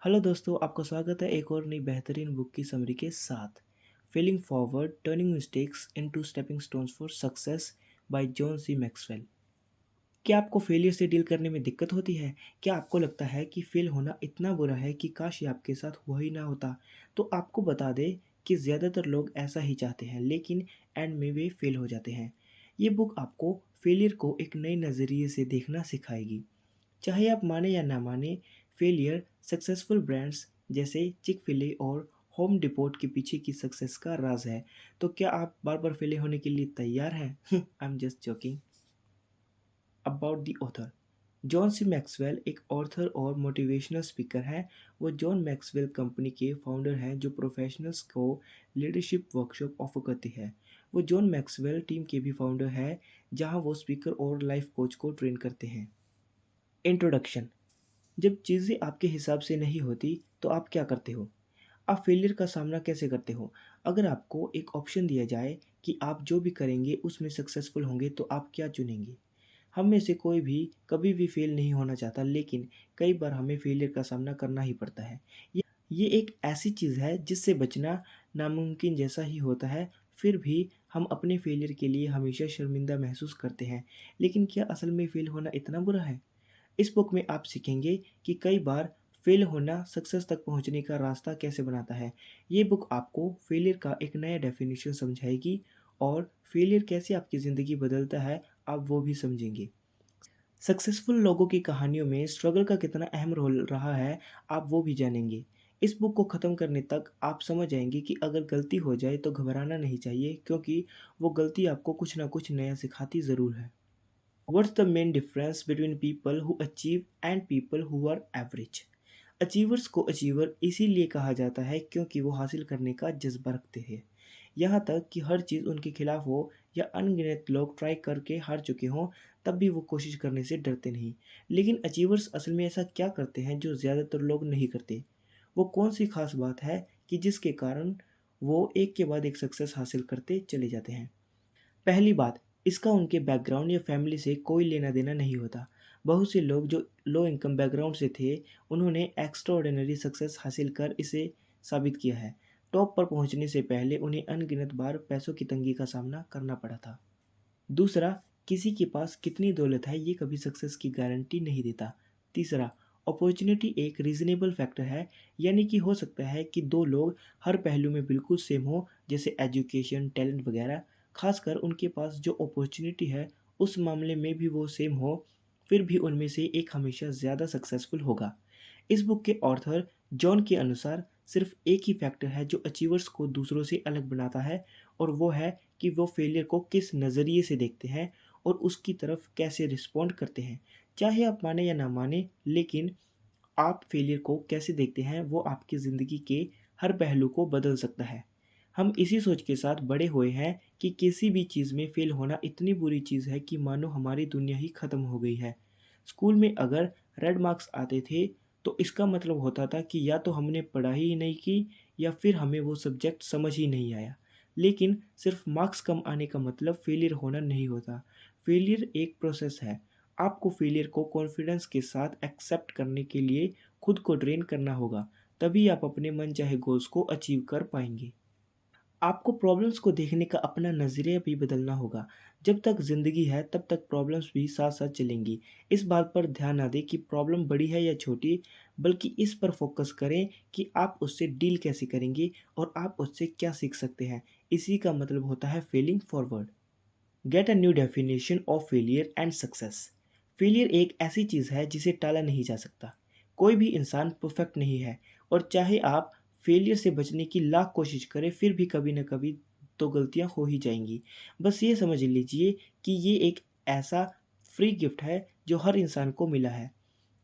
Hello दोस्तों, आपका स्वागत है एक और नई बेहतरीन बुक की समरी के साथ। Failing forward, turning mistakes into stepping stones for success by John C Maxwell. क्या आपको फेलियर से डील करने में दिक्कत होती है? क्या आपको लगता है कि फेल होना इतना बुरा है कि काश ये आपके साथ हुआ ही ना होता? तो आपको बता दें कि ज़्यादातर लोग ऐसा ही चाहते हैं, लेकिन एंड में वे फेल हो जाते हैं। ये बुक आपको फेलियर को एक नए नज़रिए से देखना सिखाएगी। चाहे आप माने या ना माने, फेलियर सक्सेसफुल ब्रांड्स जैसे चिक फिले और होम डिपोट के पीछे की सक्सेस का राज है। तो क्या आप बार बार फेले होने के लिए तैयार हैं? I am just joking. About the author. John C Maxwell एक ऑथर और मोटिवेशनल स्पीकर हैं। वो जॉन मैक्सवेल कंपनी के फाउंडर हैं जो प्रोफेशनल्स को लीडरशिप वर्कशॉप ऑफर करती है। वो जॉन मैक्सवेल टीम के भी फाउंडर हैं, जहां वो स्पीकर और लाइफ कोच को ट्रेन करते हैं। इंट्रोडक्शन। जब चीज़ें आपके हिसाब से नहीं होती तो आप क्या करते हो? आप फेलियर का सामना कैसे करते हो? अगर आपको एक ऑप्शन दिया जाए कि आप जो भी करेंगे उसमें सक्सेसफुल होंगे, तो आप क्या चुनेंगे? हम में से कोई भी कभी भी फेल नहीं होना चाहता, लेकिन कई बार हमें फेलियर का सामना करना ही पड़ता है। ये एक ऐसी चीज़ है जिससे बचना नामुमकिन जैसा ही होता है। फिर भी हम अपने फेलियर के लिए हमेशा शर्मिंदा महसूस करते हैं। लेकिन क्या असल में फेल होना इतना बुरा है? इस बुक में आप सीखेंगे कि कई बार फेल होना सक्सेस तक पहुंचने का रास्ता कैसे बनाता है। ये बुक आपको फेलियर का एक नया डेफिनेशन समझाएगी और फेलियर कैसे आपकी ज़िंदगी बदलता है, आप वो भी समझेंगे। सक्सेसफुल लोगों की कहानियों में स्ट्रगल का कितना अहम रोल रहा है, आप वो भी जानेंगे। इस बुक को ख़त्म करने तक आप समझ जाएंगे कि अगर गलती हो जाए तो घबराना नहीं चाहिए, क्योंकि वो गलती आपको कुछ ना कुछ नया सिखाती ज़रूर है। What's the main difference between people who achieve and people who are average? Achievers को अचीवर इसीलिए कहा जाता है क्योंकि वो हासिल करने का जज्बा रखते हैं। यहाँ तक कि हर चीज़ उनके खिलाफ हो या अनगिनत लोग ट्राई करके हार चुके हों, तब भी वो कोशिश करने से डरते नहीं। लेकिन अचीवर्स असल में ऐसा क्या करते हैं जो ज़्यादातर लोग नहीं करते? वो कौन सी खास बात है कि जिसके कारण वो एक के बाद एक सक्सेस हासिल करते चले जाते हैं? पहली बात, इसका उनके बैकग्राउंड या फैमिली से कोई लेना-देना नहीं होता। बहुत से लोग जो लो इनकम बैकग्राउंड से थे, उन्होंने एक्स्ट्राऑर्डिनरी सक्सेस हासिल कर इसे साबित किया है। टॉप पर पहुंचने से पहले उन्हें अनगिनत बार पैसों की तंगी का सामना करना पड़ा था। दूसरा, किसी के पास कितनी दौलत है ये कभी सक्सेस की गारंटी नहीं देता। तीसरा, अपॉर्चुनिटी एक रीजनेबल फैक्टर है, यानी कि हो सकता है कि दो लोग हर पहलू में बिल्कुल सेम हो, जैसे एजुकेशन, टैलेंट वगैरह। खासकर उनके पास जो अपॉर्चुनिटी है उस मामले में भी वो सेम हो, फिर भी उनमें से एक हमेशा ज़्यादा सक्सेसफुल होगा। इस बुक के ऑथर जॉन के अनुसार सिर्फ एक ही फैक्टर है जो अचीवर्स को दूसरों से अलग बनाता है, और वो है कि वो फेलियर को किस नज़रिए से देखते हैं और उसकी तरफ कैसे रिस्पॉन्ड करते हैं। चाहे आप माने या ना माने, लेकिन आप फेलियर को कैसे देखते हैं वो आपकी ज़िंदगी के हर पहलू को बदल सकता है। हम इसी सोच के साथ बड़े हुए हैं कि किसी भी चीज़ में फेल होना इतनी बुरी चीज़ है कि मानो हमारी दुनिया ही ख़त्म हो गई है। स्कूल में अगर रेड मार्क्स आते थे तो इसका मतलब होता था कि या तो हमने पढ़ाई ही नहीं की या फिर हमें वो सब्जेक्ट समझ ही नहीं आया। लेकिन सिर्फ मार्क्स कम आने का मतलब फेलियर होना नहीं होता। फेलियर एक प्रोसेस है। आपको फेलियर को कॉन्फिडेंस के साथ एक्सेप्ट करने के लिए खुद को ट्रेन करना होगा, तभी आप अपने मनचाहे गोल्स को अचीव कर पाएंगे। आपको प्रॉब्लम्स को देखने का अपना नज़रिया भी बदलना होगा। जब तक ज़िंदगी है तब तक प्रॉब्लम्स भी साथ-साथ चलेंगी। इस बात पर ध्यान ना दें कि प्रॉब्लम बड़ी है या छोटी, बल्कि इस पर फ़ोकस करें कि आप उससे डील कैसे करेंगे और आप उससे क्या सीख सकते हैं। इसी का मतलब होता है failing forward. Get a new definition of failure and success. Failure एक ऐसी चीज़ है जिसे टाला नहीं जा सकता। कोई भी इंसान परफेक्ट नहीं है, और चाहे आप फेलियर से बचने की लाख कोशिश करें, फिर भी कभी न कभी तो गलतियां हो ही जाएंगी। बस ये समझ लीजिए कि ये एक ऐसा फ्री गिफ्ट है जो हर इंसान को मिला है।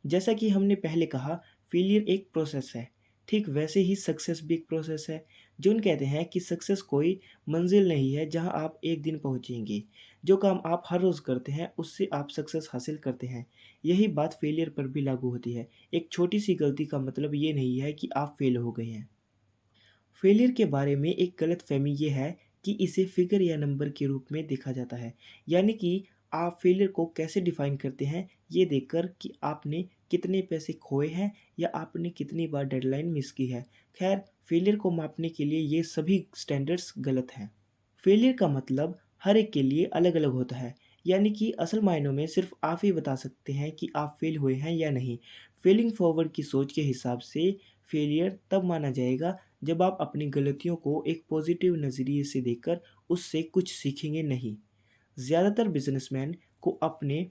जैसा कि हमने पहले कहा, फेलियर एक प्रोसेस है, ठीक वैसे ही सक्सेस भी एक प्रोसेस है। जून कहते हैं कि सक्सेस कोई मंजिल नहीं है जहां आप एक दिन पहुंचेंगे। जो काम आप हर रोज़ करते हैं उससे आप सक्सेस हासिल करते हैं। यही बात फेलियर पर भी लागू होती है। एक छोटी सी गलती का मतलब ये नहीं है कि आप फेल हो गए हैं। फेलियर के बारे में एक गलतफ़हमी ये है कि इसे फ़िगर या नंबर के रूप में देखा जाता है। यानी कि आप फेलियर को कैसे डिफ़ाइन करते हैं, ये देखकर कि आपने कितने पैसे खोए हैं या आपने कितनी बार डेडलाइन मिस की है। खैर, फेलियर को मापने के लिए ये सभी स्टैंडर्ड्स गलत हैं। फेलियर का मतलब हर एक के लिए अलग-अलग होता है, यानी कि असल मायनों में सिर्फ आप ही बता सकते हैं कि आप फेल हुए हैं या नहीं। फेलिंग फॉरवर्ड की सोच के हिसाब से फेलियर तब माना जाएगा जब आप अपनी गलतियों को एक पॉजिटिव नज़रिए से देखकर उससे कुछ सीखेंगे नहीं। ज़्यादातर बिजनेसमैन को अपने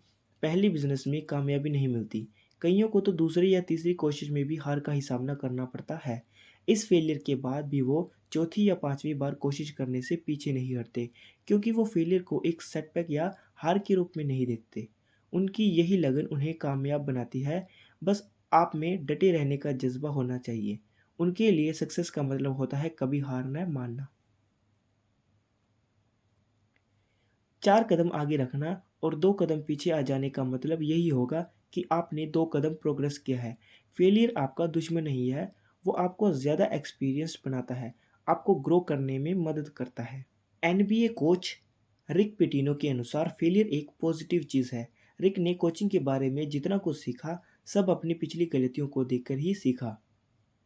पहली बिजनेस में कामयाबी नहीं मिलती। कइयों को तो दूसरी या तीसरी कोशिश में भी हार का ही सामना करना पड़ता है। इस फेलियर के बाद भी वो चौथी या पाँचवीं बार कोशिश करने से पीछे नहीं हटते, क्योंकि वो फेलियर को एक सेटबैक या हार के रूप में नहीं देखते। उनकी यही लगन उन्हें कामयाब बनाती है। बस आप में डटे रहने का जज़्बा होना चाहिए। उनके लिए सक्सेस का मतलब होता है कभी हार न मानना। 4 कदम आगे रखना और 2 कदम पीछे आ जाने का मतलब यही होगा कि आपने 2 कदम प्रोग्रेस किया है। फेलियर आपका दुश्मन नहीं है, वो आपको ज़्यादा एक्सपीरियंस्ड बनाता है, आपको ग्रो करने में मदद करता है। एनबीए कोच रिक पिटिनो के अनुसार फेलियर एक पॉजिटिव चीज़ है। रिक ने कोचिंग के बारे में जितना कुछ सीखा, सब अपनी पिछली गलतियों को देखकर ही सीखा।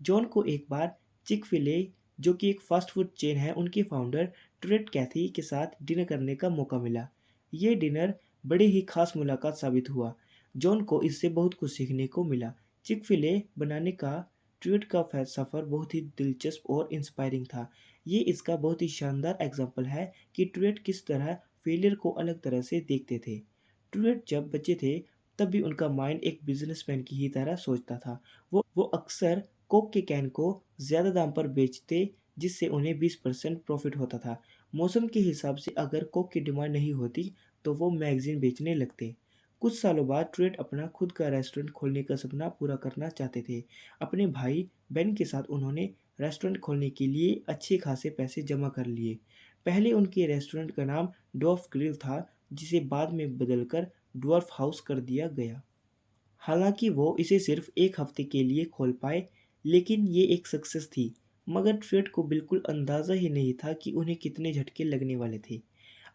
जॉन को एक बार चिक-फिल-ए, जो कि एक फास्ट फूड चेन है, उनके फाउंडर ट्रेट कैथी के साथ डिनर करने का मौका मिला। ये डिनर बड़े ही खास मुलाकात साबित हुआ। जॉन को इससे बहुत कुछ सीखने को मिला। चिक-फिल-ए बनाने का ट्रेट का सफ़र बहुत ही दिलचस्प और इंस्पायरिंग था। ये इसका बहुत ही शानदार एग्जाम्पल है कि ट्रेट किस तरह फेलियर को अलग तरह से देखते थे। ट्रेट जब बच्चे थे, तब भी उनका माइंड एक बिजनेसमैन की ही तरह सोचता था। वो अक्सर कोक के कैन को ज़्यादा दाम पर बेचते, जिससे उन्हें 20% प्रॉफ़िट होता था। मौसम के हिसाब से अगर कोक की डिमांड नहीं होती, तो वो मैगज़ीन बेचने लगते। कुछ सालों बाद ट्रेट अपना खुद का रेस्टोरेंट खोलने का सपना पूरा करना चाहते थे। अपने भाई बेन के साथ उन्होंने रेस्टोरेंट खोलने के लिए अच्छे खासे पैसे जमा कर लिए। पहले उनके रेस्टोरेंट का नाम डॉर्फ ग्रिल था, जिसे बाद में बदलकर डॉर्फ हाउस कर दिया गया। हालाँकि वो इसे सिर्फ़ 1 हफ़्ते के लिए खोल पाए, लेकिन ये एक सक्सेस थी। मगर ट्रेट को बिल्कुल अंदाज़ा ही नहीं था कि उन्हें कितने झटके लगने वाले थे।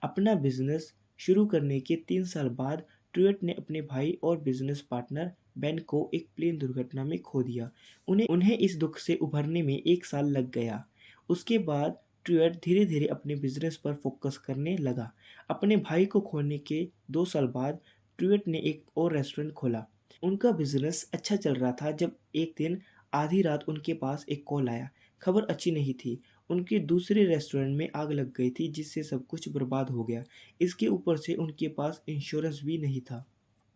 अपना बिज़नेस शुरू करने के 3 साल बाद ट्रेट ने अपने भाई और बिज़नेस पार्टनर बेन को एक प्लेन दुर्घटना में खो दिया। उन्हें उन्हें इस दुःख से उभरने में 1 साल लग गया। उसके बाद ट्रेट धीरे-धीरे अपने बिज़नेस पर फ़ोकस करने लगा। अपने भाई को खोने के 2 साल बाद ट्रेट ने एक और रेस्टोरेंट खोला। उनका बिज़नेस अच्छा चल रहा था जब एक दिन आधी रात उनके पास एक कॉल आया। खबर अच्छी नहीं थी। उनके दूसरे रेस्टोरेंट में आग लग गई थी, जिससे सब कुछ बर्बाद हो गया। इसके ऊपर से उनके पास इंश्योरेंस भी नहीं था।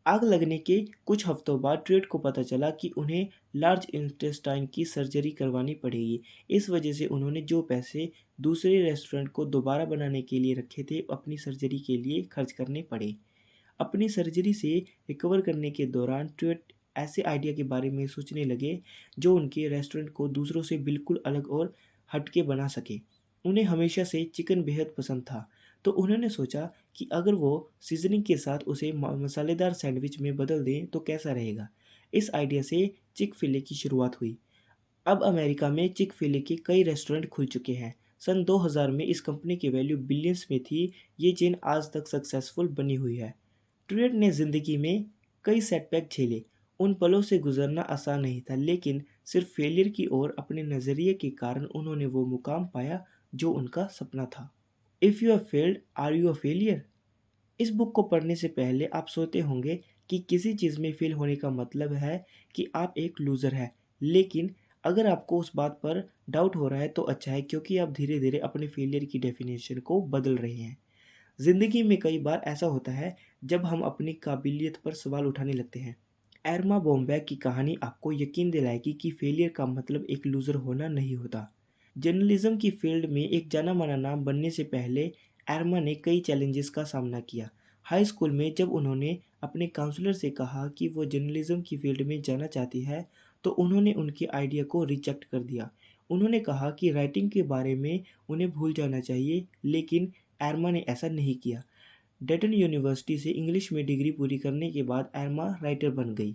आग लगने के कुछ हफ्तों बाद ट्रेट को पता चला कि उन्हें लार्ज इंटेस्टाइन की सर्जरी करवानी पड़ेगी। इस वजह से उन्होंने जो पैसे दूसरे रेस्टोरेंट को दोबारा बनाने के लिए रखे थे, अपनी सर्जरी के लिए खर्च करने पड़े। अपनी सर्जरी से रिकवर करने के दौरान ट्वेट ऐसे आइडिया के बारे में सोचने लगे जो उनके रेस्टोरेंट को दूसरों से बिल्कुल अलग और हटके बना सके। उन्हें हमेशा से चिकन बेहद पसंद था, तो उन्होंने सोचा कि अगर वो सीजनिंग के साथ उसे मसालेदार सैंडविच में बदल दें तो कैसा रहेगा। इस आइडिया से चिक फिले की शुरुआत हुई। अब अमेरिका में चिक फिले के कई रेस्टोरेंट खुल चुके हैं। सन 2000 में इस कंपनी की वैल्यू बिलियंस में थी। ये चेन आज तक सक्सेसफुल बनी हुई है। ट्रेट ने ज़िंदगी में कई सेटबैक झेले। उन पलों से गुजरना आसान नहीं था, लेकिन सिर्फ फेलियर की ओर अपने नज़रिए के कारण उन्होंने वो मुकाम पाया जो उनका सपना था। If you have failed, are you a failure? इस बुक को पढ़ने से पहले आप सोचते होंगे कि किसी चीज़ में फेल होने का मतलब है कि आप एक लूज़र हैं। लेकिन अगर आपको उस बात पर डाउट हो रहा है तो अच्छा है, क्योंकि आप धीरे-धीरे अपने फेलियर की डेफिनेशन को बदल रहे हैं। ज़िंदगी में कई बार ऐसा होता है जब हम अपनी काबिलियत पर सवाल उठाने लगते हैं। एरमा बॉम्बैक की कहानी आपको यकीन दिलाएगी कि फेलियर का मतलब एक लूज़र होना नहीं होता। जर्नलिज्म की फील्ड में एक जाना-माना नाम बनने से पहले एरमा ने कई चैलेंजेस का सामना किया। हाई स्कूल में जब उन्होंने अपने काउंसलर से कहा कि वो जर्नलिज्म की फील्ड में जाना चाहती है, तो उन्होंने उनके आइडिया को रिजेक्ट कर दिया। उन्होंने कहा कि राइटिंग के बारे में उन्हें भूल जाना चाहिए, लेकिन एरमा ने ऐसा नहीं किया। डेटन यूनिवर्सिटी से इंग्लिश में डिग्री पूरी करने के बाद एरमा राइटर बन गई।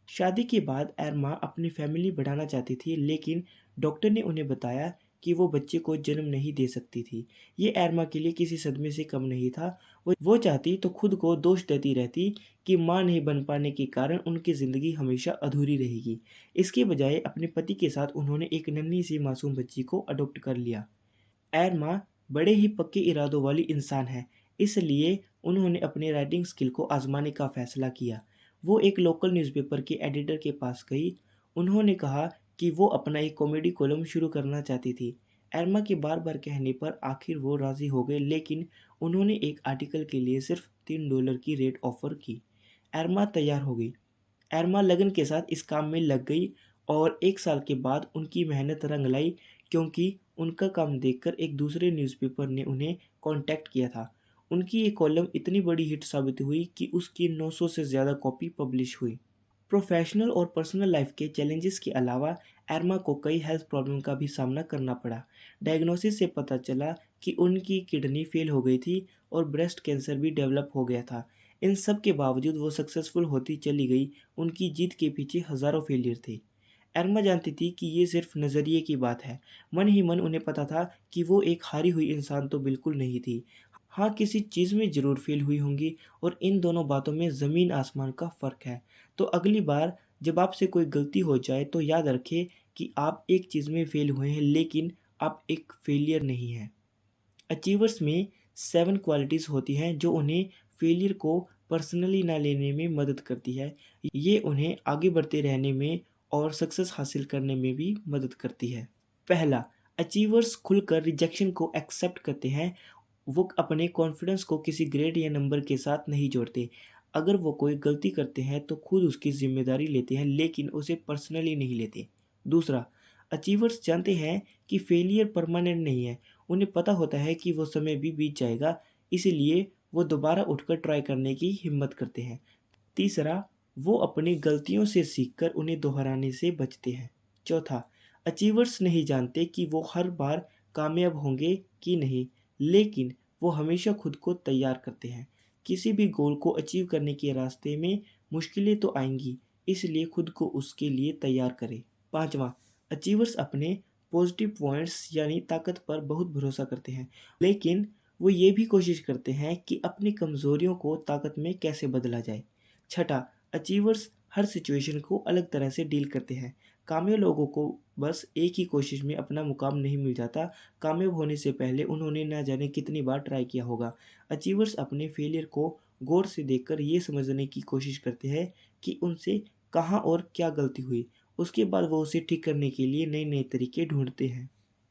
शादी के बाद एरमा अपनी फैमिली बढ़ाना चाहती थी, लेकिन डॉक्टर ने उन्हें बताया कि वो बच्चे को जन्म नहीं दे सकती थी। ये एरमा के लिए किसी सदमे से कम नहीं था। वो चाहती तो खुद को दोष देती रहती कि माँ नहीं बन पाने के कारण उनकी ज़िंदगी हमेशा अधूरी रहेगी। इसके बजाय अपने पति के साथ उन्होंने एक नन्ही सी मासूम बच्ची को अडॉप्ट कर लिया। एरमा बड़े ही पक्के इरादों वाली इंसान है, इसलिए उन्होंने अपने राइटिंग स्किल को आजमाने का फैसला किया। वो एक लोकल न्यूज़पेपर के एडिटर के पास गई। उन्होंने कहा कि वो अपना एक कॉमेडी कॉलम शुरू करना चाहती थी। एरमा के बार-बार कहने पर आखिर वो राज़ी हो गए, लेकिन उन्होंने एक आर्टिकल के लिए सिर्फ $3 की रेट ऑफ़र की। एरमा तैयार हो गई। एरमा लगन के साथ इस काम में लग गई और 1 साल के बाद उनकी मेहनत रंग लाई, क्योंकि उनका काम देखकर एक दूसरे न्यूज़पेपर ने उन्हें कॉन्टैक्ट किया था। उनकी ये कॉलम इतनी बड़ी हिट साबित हुई कि उसकी 900 से ज़्यादा कॉपी पब्लिश हुई। प्रोफेशनल और पर्सनल लाइफ के चैलेंजेस के अलावा एरमा को कई हेल्थ प्रॉब्लम का भी सामना करना पड़ा। डायग्नोसिस से पता चला कि उनकी किडनी फेल हो गई थी और ब्रेस्ट कैंसर भी डेवलप हो गया था। इन सब के बावजूद वो सक्सेसफुल होती चली गई। उनकी जीत के पीछे हज़ारों फेलियर थे। एरमा जानती थी कि ये सिर्फ नज़रिए की बात है। मन ही मन उन्हें पता था कि वो एक हारी हुई इंसान तो बिल्कुल नहीं थी। हाँ, किसी चीज़ में ज़रूर फेल हुई होंगी और इन दोनों बातों में ज़मीन आसमान का फ़र्क है। तो अगली बार जब आपसे कोई गलती हो जाए तो याद रखें कि आप एक चीज़ में फेल हुए हैं, लेकिन आप एक फेलियर नहीं हैं। अचीवर्स में 7 क्वालिटीज़ होती हैं जो उन्हें फेलियर को पर्सनली ना लेने में मदद करती है। ये उन्हें आगे बढ़ते रहने में और सक्सेस हासिल करने में भी मदद करती है। पहला, अचीवर्स खुलकर रिजेक्शन को एक्सेप्ट करते हैं। वो अपने कॉन्फिडेंस को किसी ग्रेड या नंबर के साथ नहीं जोड़ते। अगर वो कोई गलती करते हैं तो खुद उसकी ज़िम्मेदारी लेते हैं, लेकिन उसे पर्सनली नहीं लेते। दूसरा, अचीवर्स जानते हैं कि फेलियर परमानेंट नहीं है। उन्हें पता होता है कि वो समय भी बीत जाएगा, इसलिए वो दोबारा उठकर ट्राई करने की हिम्मत करते हैं। तीसरा, वो अपनी गलतियों से सीखकर उन्हें दोहराने से बचते हैं। चौथा, अचीवर्स नहीं जानते कि वो हर बार कामयाब होंगे कि नहीं, लेकिन वो हमेशा खुद को तैयार करते हैं। किसी भी गोल को अचीव करने के रास्ते में मुश्किलें तो आएंगी, इसलिए खुद को उसके लिए तैयार करें। पाँचवा, अचीवर्स अपने पॉजिटिव पॉइंट्स यानी ताकत पर बहुत भरोसा करते हैं, लेकिन वो ये भी कोशिश करते हैं कि अपनी कमज़ोरियों को ताकत में कैसे बदला जाए। छठा, अचीवर्स हर सिचुएशन को अलग तरह से डील करते हैं। कामयाब लोगों को बस एक ही कोशिश में अपना मुकाम नहीं मिल जाता। कामयाब होने से पहले उन्होंने ना जाने कितनी बार ट्राई किया होगा। अचीवर्स अपने फेलियर को गौर से देखकर ये समझने की कोशिश करते हैं कि उनसे कहाँ और क्या गलती हुई। उसके बाद वो उसे ठीक करने के लिए नए-नए तरीके ढूँढते हैं।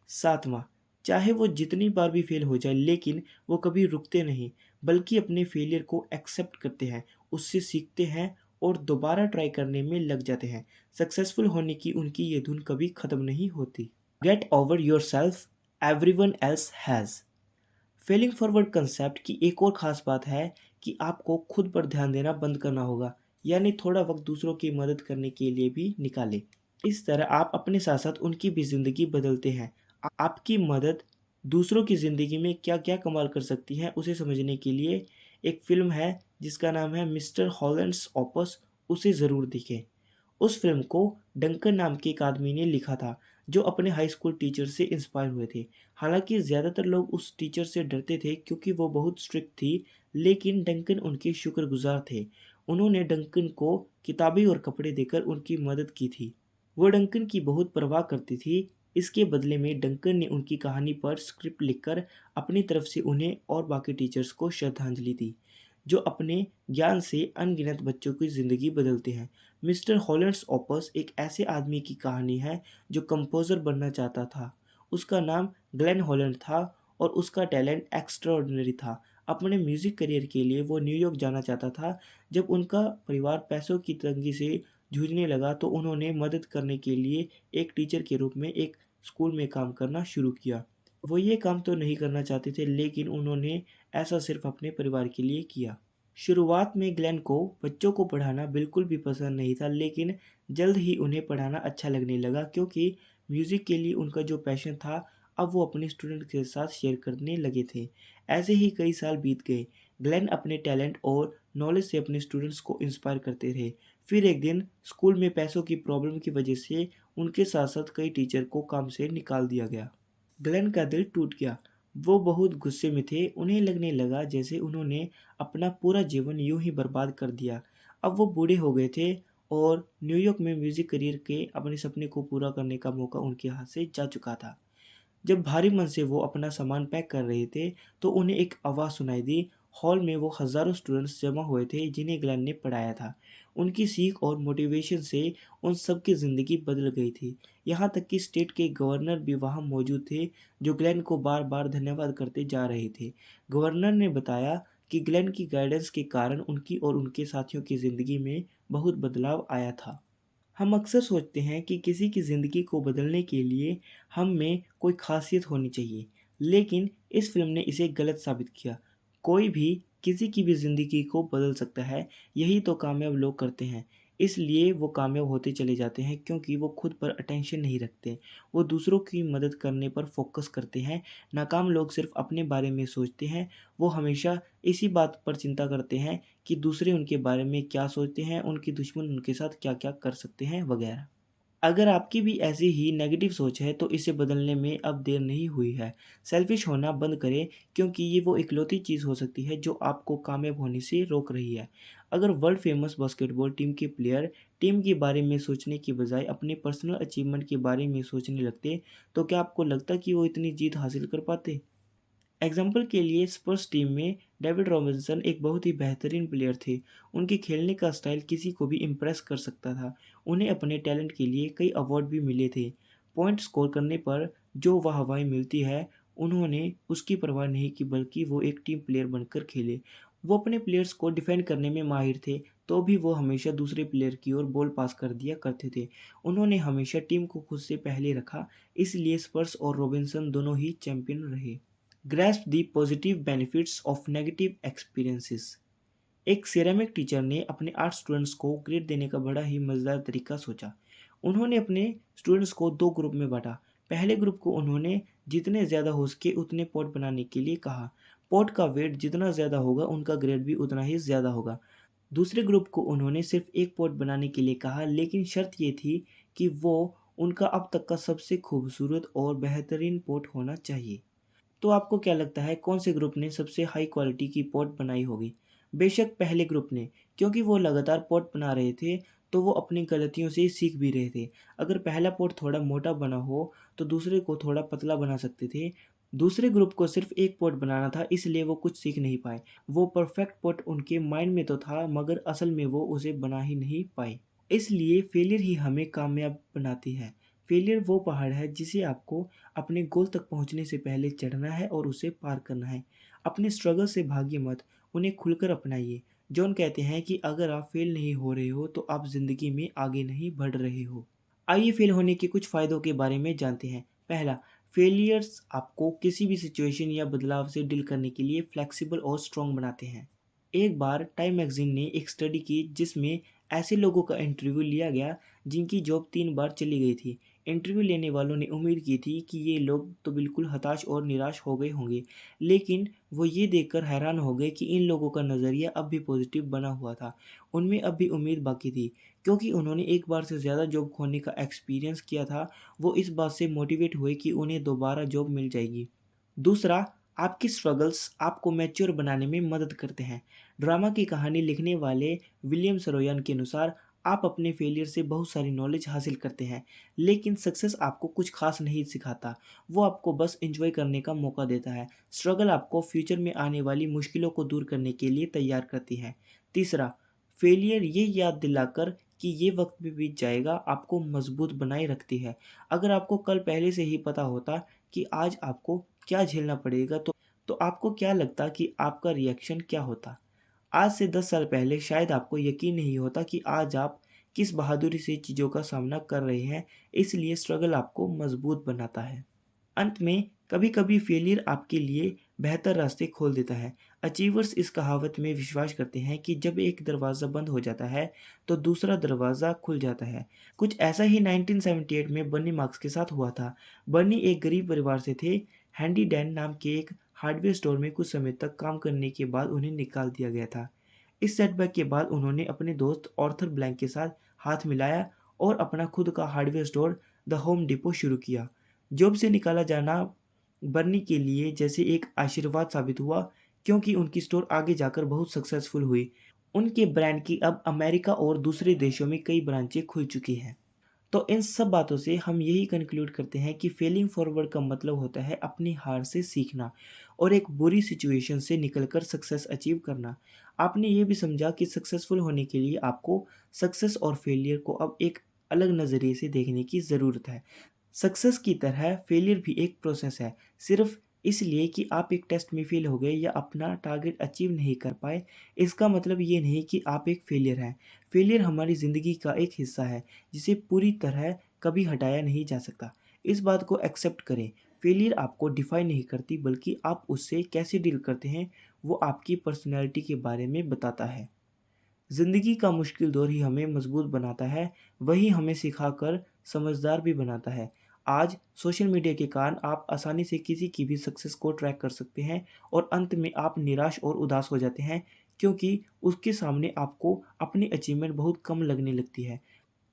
सातवां, चाहे वो जितनी बार भी फेल हो जाए, लेकिन वो कभी रुकते नहीं, बल्कि अपने फेलियर को एक्सेप्ट करते हैं, उससे सीखते हैं और दोबारा ट्राई करने में लग जाते हैं। सक्सेसफुल होने की उनकी ये धुन कभी ख़त्म नहीं होती। Get over yourself, everyone else has. Failing forward concept की एक और ख़ास बात है कि आपको खुद पर ध्यान देना बंद करना होगा, यानी थोड़ा वक़्त दूसरों की मदद करने के लिए भी निकालें। इस तरह आप अपने साथ-साथ उनकी भी ज़िंदगी बदलते हैं। आपकी मदद दूसरों की ज़िंदगी में क्या-क्या कमाल कर सकती है, उसे समझने के लिए एक फ़िल्म है जिसका नाम है मिस्टर हॉलैंड्स ऑपस, उसे ज़रूर देखें। उस फ़िल्म को डंकन नाम के एक आदमी ने लिखा था, जो अपने हाई स्कूल टीचर से इंस्पायर हुए थे। हालाँकि ज़्यादातर लोग उस टीचर से डरते थे क्योंकि वो बहुत स्ट्रिक्ट थी, लेकिन डंकन उनके शुक्रगुज़ार थे। उन्होंने डंकन को किताबें और कपड़े देकर उनकी मदद की थी। वो डंकन की बहुत परवाह करती थी। इसके बदले में डंकन ने उनकी कहानी पर स्क्रिप्ट लिखकर अपनी तरफ से उन्हें और बाकी टीचर्स को श्रद्धांजलि दी, जो अपने ज्ञान से अनगिनत बच्चों की ज़िंदगी बदलते हैं। मिस्टर हॉलैंड्स ऑपस एक ऐसे आदमी की कहानी है जो कंपोज़र बनना चाहता था। उसका नाम ग्लेन हॉलैंड था और उसका टैलेंट एक्स्ट्राऑर्डिनरी था। अपने म्यूज़िक करियर के लिए वो न्यूयॉर्क जाना चाहता था। जब उनका परिवार पैसों की तंगी से जूझने लगा तो उन्होंने मदद करने के लिए एक टीचर के रूप में एक स्कूल में काम करना शुरू किया। वो ये काम तो नहीं करना चाहते थे, लेकिन उन्होंने ऐसा सिर्फ़ अपने परिवार के लिए किया। शुरुआत में ग्लेन को बच्चों को पढ़ाना बिल्कुल भी पसंद नहीं था, लेकिन जल्द ही उन्हें पढ़ाना अच्छा लगने लगा क्योंकि म्यूज़िक के लिए उनका जो पैशन था, अब वो अपने स्टूडेंट के साथ शेयर करने लगे थे। ऐसे ही कई साल बीत गए। ग्लेन अपने टैलेंट और नॉलेज से अपने स्टूडेंट्स को इंस्पायर करते रहे। फिर एक दिन स्कूल में पैसों की प्रॉब्लम की वजह से उनके साथ-साथ कई टीचर को काम से निकाल दिया गया। ग्लेन का दिल टूट गया। वो बहुत गुस्से में थे, उन्हें लगने लगा जैसे उन्होंने अपना पूरा जीवन यूं ही बर्बाद कर दिया। अब वो बूढ़े हो गए थे और न्यूयॉर्क में म्यूजिक करियर के अपने सपने को पूरा करने का मौका उनके हाथ से जा चुका था। जब भारी मन से वो अपना सामान पैक कर रहे थे, तो उन्हें एक आवाज़ सुनाई दी। हॉल में वो हज़ारों स्टूडेंट्स जमा हुए थे जिन्हें ग्लेन ने पढ़ाया था। उनकी सीख और मोटिवेशन से उन सब की ज़िंदगी बदल गई थी। यहाँ तक कि स्टेट के गवर्नर भी वहाँ मौजूद थे, जो ग्लेन को बार-बार धन्यवाद करते जा रहे थे। गवर्नर ने बताया कि ग्लेन की गाइडेंस के कारण उनकी और उनके साथियों की ज़िंदगी में बहुत बदलाव आया था। हम अक्सर सोचते हैं कि किसी की ज़िंदगी को बदलने के लिए हम में कोई ख़ासियत होनी चाहिए, लेकिन इस फ़िल्म ने इसे गलत साबित किया। कोई भी किसी की भी ज़िंदगी को बदल सकता है, यही तो कामयाब लोग करते हैं। इसलिए वो कामयाब होते चले जाते हैं क्योंकि वो खुद पर अटेंशन नहीं रखते, वो दूसरों की मदद करने पर फ़ोकस करते हैं। नाकाम लोग सिर्फ़ अपने बारे में सोचते हैं, वो हमेशा इसी बात पर चिंता करते हैं कि दूसरे उनके बारे में क्या सोचते हैं, उनके दुश्मन उनके साथ क्या-क्या कर सकते हैं वगैरह। अगर आपकी भी ऐसी ही नेगेटिव सोच है तो इसे बदलने में अब देर नहीं हुई है। सेल्फिश होना बंद करें क्योंकि ये वो इकलौती चीज़ हो सकती है जो आपको कामयाब होने से रोक रही है। अगर वर्ल्ड फेमस बास्केटबॉल टीम के प्लेयर टीम के बारे में सोचने के बजाय अपने पर्सनल अचीवमेंट के बारे में सोचने लगते, तो क्या आपको लगता कि वो इतनी जीत हासिल कर पाते? एग्जाम्पल के लिए स्पर्स टीम में डेविड रॉबिन्सन एक बहुत ही बेहतरीन प्लेयर थे। उनके खेलने का स्टाइल किसी को भी इम्प्रेस कर सकता था। उन्हें अपने टैलेंट के लिए कई अवार्ड भी मिले थे। पॉइंट स्कोर करने पर जो वाहवाही मिलती है, उन्होंने उसकी परवाह नहीं की बल्कि वो एक टीम प्लेयर बनकर खेले। वो अपने प्लेयर्स को डिफेंड करने में माहिर थे, तो भी वो हमेशा दूसरे प्लेयर की ओर बॉल पास कर दिया करते थे। उन्होंने हमेशा टीम को खुद से पहले रखा, इसलिए स्पर्स और रॉबिन्सन दोनों ही चैंपियन रहे। Grasp the positive benefits of negative experiences. एक सिरेमिक टीचर ने अपने 8 स्टूडेंट्स को ग्रेड देने का बड़ा ही मज़ेदार तरीका सोचा। उन्होंने अपने स्टूडेंट्स को 2 ग्रुप में बाँटा। पहले ग्रुप को उन्होंने जितने ज़्यादा हो सके उतने पॉट बनाने के लिए कहा। पॉट का वेट जितना ज़्यादा होगा, उनका ग्रेड भी उतना ही ज़्यादा होगा। दूसरे ग्रुप को उन्होंने सिर्फ 1 पॉट बनाने के लिए कहा, लेकिन शर्त ये थी कि वो उनका अब तक का सबसे खूबसूरत और बेहतरीन पॉट होना चाहिए। तो आपको क्या लगता है कौन से ग्रुप ने सबसे हाई क्वालिटी की पॉट बनाई होगी? बेशक पहले ग्रुप ने, क्योंकि वो लगातार पॉट बना रहे थे, तो वो अपनी गलतियों से सीख भी रहे थे। अगर पहला पॉट थोड़ा मोटा बना हो, तो दूसरे को थोड़ा पतला बना सकते थे। दूसरे ग्रुप को सिर्फ एक पॉट बनाना था, इसलिए वो कुछ सीख नहीं पाए। वो परफेक्ट पॉट उनके माइंड में तो था, मगर असल में वो उसे बना ही नहीं पाए। इसलिए फेलियर ही हमें कामयाब बनाती है। फेलियर वो पहाड़ है जिसे आपको अपने गोल तक पहुंचने से पहले चढ़ना है और उसे पार करना है। अपने स्ट्रगल से भागिए मत, उन्हें खुलकर अपनाइए। जॉन कहते हैं कि अगर आप फेल नहीं हो रहे हो तो आप ज़िंदगी में आगे नहीं बढ़ रहे हो। आइए फेल होने के कुछ फ़ायदों के बारे में जानते हैं। पहला, फेलियर्स आपको किसी भी सिचुएशन या बदलाव से डील करने के लिए फ्लेक्सिबल और स्ट्रॉन्ग बनाते हैं। एक बार टाइम मैगज़ीन ने एक स्टडी की जिसमें ऐसे लोगों का इंटरव्यू लिया गया जिनकी जॉब 3 बार चली गई थी। इंटरव्यू लेने वालों ने उम्मीद की थी कि ये लोग तो बिल्कुल हताश और निराश हो गए होंगे, लेकिन वो ये देखकर हैरान हो गए कि इन लोगों का नज़रिया अब भी पॉजिटिव बना हुआ था। उनमें अब भी उम्मीद बाकी थी, क्योंकि उन्होंने एक बार से ज़्यादा जॉब खोने का एक्सपीरियंस किया था। वो इस बात से मोटिवेट हुए कि उन्हें दोबारा जॉब मिल जाएगी। दूसरा, आपकी स्ट्रगल्स आपको मैच्योर बनाने में मदद करते हैं। ड्रामा की कहानी लिखने वाले विलियम सरोयान के अनुसार आप अपने फेलियर से बहुत सारी नॉलेज हासिल करते हैं, लेकिन सक्सेस आपको कुछ खास नहीं सिखाता। वो आपको बस एंजॉय करने का मौका देता है। स्ट्रगल आपको फ्यूचर में आने वाली मुश्किलों को दूर करने के लिए तैयार करती है। तीसरा, फेलियर ये याद दिलाकर कि ये वक्त भी बीत जाएगा, आपको मजबूत बनाए रखती है। अगर आपको कल पहले से ही पता होता कि आज आपको क्या झेलना पड़ेगा, तो आपको क्या लगता कि आपका रिएक्शन क्या होता? आज से 10 साल पहले शायद आपको यकीन नहीं होता कि आज आप किस बहादुरी से चीज़ों का सामना कर रहे हैं, इसलिए स्ट्रगल आपको मजबूत बनाता है। अंत में, कभी-कभी फेलियर आपके लिए बेहतर रास्ते खोल देता है। अचीवर्स इस कहावत में विश्वास करते हैं कि जब एक दरवाज़ा बंद हो जाता है, तो दूसरा दरवाज़ा खुल जाता है। कुछ ऐसा ही 1978 में बर्नी मार्क्स के साथ हुआ था। बर्नी एक गरीब परिवार से थे। हैंडी डैन नाम के एक हार्डवेयर स्टोर में कुछ समय तक काम करने के बाद उन्हें निकाल दिया गया था। इस सेटबैक के बाद उन्होंने अपने दोस्त आर्थर ब्लैंक के साथ हाथ मिलाया और अपना खुद का hardware store the home depot शुरू किया। जॉब से निकाला जाना बर्नी के लिए जैसे एक आशीर्वाद साबित हुआ, क्योंकि उनकी स्टोर आगे जाकर बहुत सक्सेसफुल हुई। उनके ब्रांड की अब अमेरिका और दूसरे देशों में कई ब्रांचें खुल चुकी हैं। तो इन सब बातों से हम यही कंक्लूड करते हैं कि फेलिंग फॉरवर्ड का मतलब होता है अपनी हार से सीखना और एक बुरी सिचुएशन से निकलकर सक्सेस अचीव करना। आपने ये भी समझा कि सक्सेसफुल होने के लिए आपको सक्सेस और फेलियर को अब एक अलग नज़रिए से देखने की ज़रूरत है। सक्सेस की तरह फेलियर भी एक प्रोसेस है। सिर्फ इसलिए कि आप एक टेस्ट में फेल हो गए या अपना टारगेट अचीव नहीं कर पाए, इसका मतलब ये नहीं कि आप एक फेलियर हैं। फेलियर हमारी ज़िंदगी का एक हिस्सा है, जिसे पूरी तरह कभी हटाया नहीं जा सकता। इस बात को एक्सेप्ट करें। फेलियर आपको डिफाइन नहीं करती, बल्कि आप उससे कैसे डील करते हैं, वो आपकी पर्सनैलिटी के बारे में बताता है। ज़िंदगी का मुश्किल दौर ही हमें मजबूत बनाता है, वही हमें सिखाकर समझदार भी बनाता है। आज सोशल मीडिया के कारण आप आसानी से किसी की भी सक्सेस को ट्रैक कर सकते हैं और अंत में आप निराश और उदास हो जाते हैं, क्योंकि उसके सामने आपको अपनी अचीवमेंट बहुत कम लगने लगती है।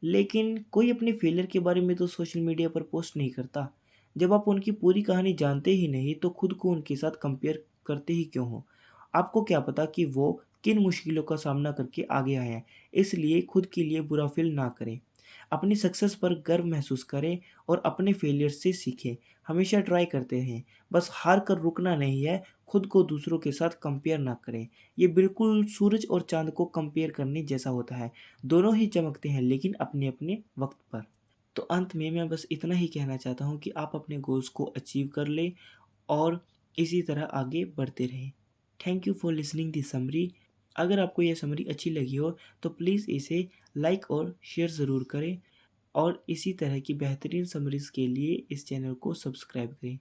लेकिन कोई अपने फेलियर के बारे में तो सोशल मीडिया पर पोस्ट नहीं करता। जब आप उनकी पूरी कहानी जानते ही नहीं, तो खुद को उनके साथ कंपेयर करते ही क्यों हो? आपको क्या पता कि वो किन मुश्किलों का सामना करके आगे आए हैं। इसलिए खुद के लिए बुरा फील ना करें। अपनी सक्सेस पर गर्व महसूस करें और अपने फेलियर से सीखें। हमेशा ट्राई करते रहें। बस हार कर रुकना नहीं है, खुद को दूसरों के साथ कंपेयर ना करें। ये बिल्कुल सूरज और चाँद को कंपेयर करने जैसा होता है। दोनों ही चमकते हैं, लेकिन अपने-अपने वक़्त पर। तो अंत में मैं बस इतना ही कहना चाहता हूँ कि आप अपने गोल्स को अचीव कर लें और इसी तरह आगे बढ़ते रहें। Thank you for listening this summary. अगर आपको यह समरी अच्छी लगी हो, तो प्लीज़ इसे लाइक और शेयर ज़रूर करें और इसी तरह की बेहतरीन समरीज़ के लिए इस चैनल को सब्सक्राइब करें।